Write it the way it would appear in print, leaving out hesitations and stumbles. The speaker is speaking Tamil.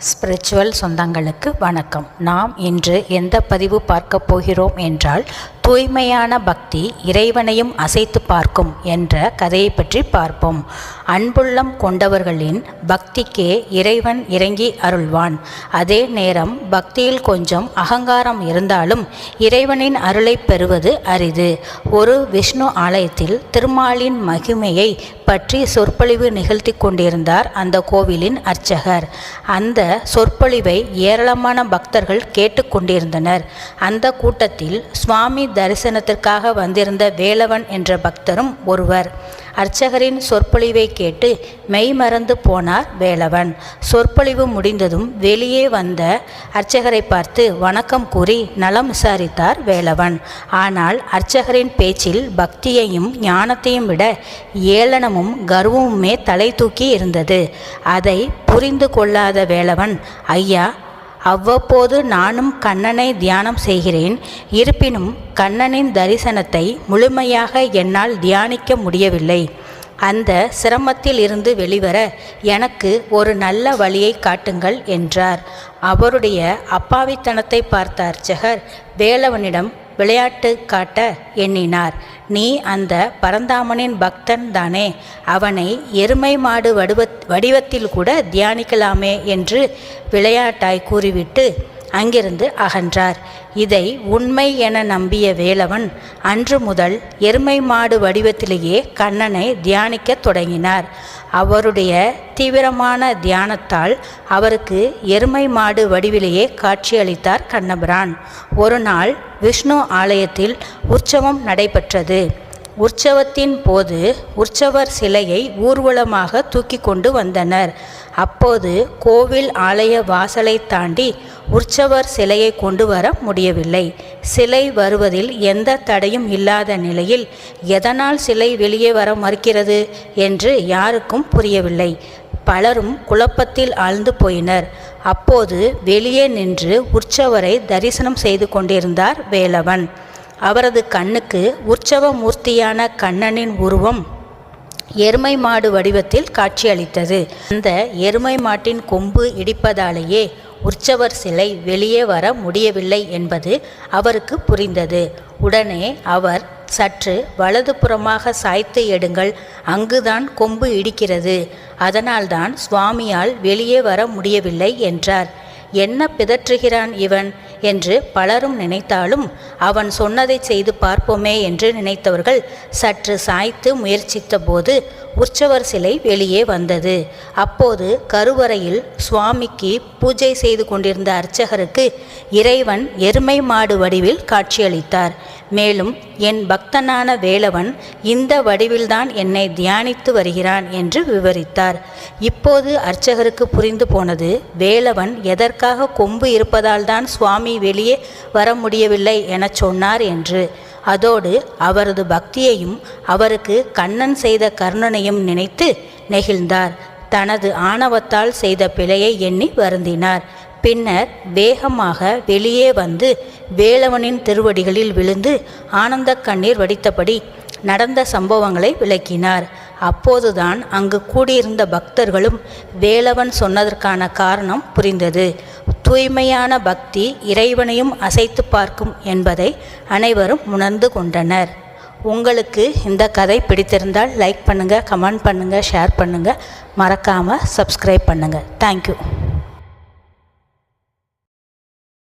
ஸ்பிரிச்சுவல் சொந்தங்களுக்கு வணக்கம். நாம் இன்று எந்த பதிவு பார்க்க போகிறோம் என்றால், தூய்மையான பக்தி இறைவனையும் அசைத்து பார்க்கும் என்ற கதையை பற்றி பார்ப்போம். அன்புள்ளம் கொண்டவர்களின் பக்திக்கே இறைவன் இறங்கி அருள்வான். அதே நேரம் பக்தியில் கொஞ்சம் அகங்காரம் இருந்தாலும் இறைவனின் அருளை பெறுவது அரிது. ஒரு விஷ்ணு ஆலயத்தில் திருமாலின் மகிமையை பற்றி சொற்பொழிவு நிகழ்த்தி கொண்டிருந்தார் அந்த கோவிலின் அர்ச்சகர். அந்த சொற்பொழிவை ஏராளமான பக்தர்கள் கேட்டுக்கொண்டிருந்தனர். அந்த கூட்டத்தில் சுவாமி தரிசனத்திற்காக வந்திருந்த வேலவன் என்ற பக்தரும் ஒருவர். அர்ச்சகரின் சொற்பொழிவை கேட்டு மெய்மறந்து போனார் வேலவன். சொற்பொழிவு முடிந்ததும் வெளியே வந்த அர்ச்சகரை பார்த்து வணக்கம் கூறி நலம் விசாரித்தார் வேலவன். ஆனால் அர்ச்சகரின் பேச்சில் பக்தியையும் ஞானத்தையும் விட ஏளனமும் கர்வமுமே தலை தூக்கி இருந்தது. அதை புரிந்து கொள்ளாத வேலவன், ஐயா, அவ்வப்போது நானும் கண்ணனை தியானம் செய்கிறேன். இருப்பினும் கண்ணனின் தரிசனத்தை முழுமையாக என்னால் தியானிக்க முடியவில்லை. அந்த சிரமத்தில் இருந்து வெளிவர எனக்கு ஒரு நல்ல வழியை காட்டுங்கள் என்றார். அவருடைய அப்பாவித்தனத்தை பார்த்த அர்ச்சகர் வேலவனிடம் விளையாட்டு காட்ட எண்ணினார். நீ அந்த பரந்தாமனின் பக்தன் தானே? அவனை எருமை மாடு வடிவத்தில் கூட தியானிக்கலாமே என்று விளையாட்டாய் கூறிவிட்டு அங்கிருந்து அகன்றார். இதை உண்மை என நம்பிய வேலவன் அன்று முதல் எருமை மாடு வடிவத்திலேயே கண்ணனை தியானிக்க தொடங்கினார். அவருடைய தீவிரமான தியானத்தால் அவருக்கு எருமை மாடு வடிவிலேயே காட்சியளித்தார் கண்ணபிரான். ஒரு நாள் விஷ்ணு ஆலயத்தில் உற்சவம் நடைபெற்றது. உற்சவத்தின் போது உற்சவர் சிலையை ஊர்வலமாக தூக்கி கொண்டு வந்தனர். அப்போது கோவில் ஆலய வாசலை தாண்டி உற்சவர் சிலையை கொண்டு வர முடியவில்லை. சிலை வருவதில் எந்த தடையும் இல்லாத நிலையில் எதனால் சிலை வெளியே வர மறுக்கிறது என்று யாருக்கும் புரியவில்லை. பலரும் குழப்பத்தில் ஆழ்ந்து போயினர். அப்போது வெளியே நின்று உற்சவரை தரிசனம் செய்து கொண்டிருந்தார் வேலவன். அவரது கண்ணுக்கு உற்சவ மூர்த்தியான கண்ணனின் உருவம் எருமை மாடு வடிவத்தில் காட்சியளித்தது. அந்த எருமை மாட்டின் கொம்பு இடிப்பதாலேயே உற்சவர் சிலை வெளியே வர முடியவில்லை என்பது அவருக்கு புரிந்தது. உடனே அவர், சற்று வலதுபுறமாக சாய்த்து எடுங்கள், அங்குதான் கொம்பு இடிக்கிறது, அதனால்தான் சுவாமியால் வெளியே வர முடியவில்லை என்றார். என்ன பிதற்றுகிறான் இவன் என்று பலரும் நினைத்தாலும் அவன் சொன்னதை செய்து பார்ப்போமே என்று நினைத்தவர்கள் சற்று சாய்த்து முயற்சித்த போது உற்சவர் சிலை வெளியே வந்தது. அப்போது கருவறையில் சுவாமிக்கு பூஜை செய்து கொண்டிருந்த அர்ச்சகருக்கு இறைவன் எருமை மாடு வடிவில் காட்சியளித்தார். மேலும் என் பக்தனான வேலவன் இந்த வடிவில்தான் என்னை தியானித்து வருகிறான் என்று விவரித்தார். இப்போது அர்ச்சகருக்கு புரிந்து போனது, வேலவன் எதற்காக கொம்பு இருப்பதால் தான் சுவாமி வெளியே வர முடியவில்லை என சொன்னார் என்று. அதோடு அவரது பக்தியையும் அவருக்கு கண்ணன் செய்த கருணையும் நினைத்து நெகிழ்ந்தார். தனது ஆணவத்தால் செய்த பிழையை எண்ணி வருந்தினார். பின்னர் வேகமாக வெளியே வந்து வேலவனின் திருவடிகளில் விழுந்து ஆனந்த கண்ணீர் வடித்தபடி நடந்த சம்பவங்களை விளக்கினார். அப்போதுதான் அங்கு கூடியிருந்த பக்தர்களும் வேலவன் சொன்னதற்கான காரணம் புரிந்தது. தூய்மையான பக்தி இறைவனையும் அசைத்து பார்க்கும் என்பதை அனைவரும் உணர்ந்து கொண்டனர். உங்களுக்கு இந்த கதை பிடித்திருந்தால் லைக் பண்ணுங்கள், கமெண்ட் பண்ணுங்கள், ஷேர் பண்ணுங்கள், மறக்காமல் சப்ஸ்கிரைப் பண்ணுங்கள். தேங்க்யூ.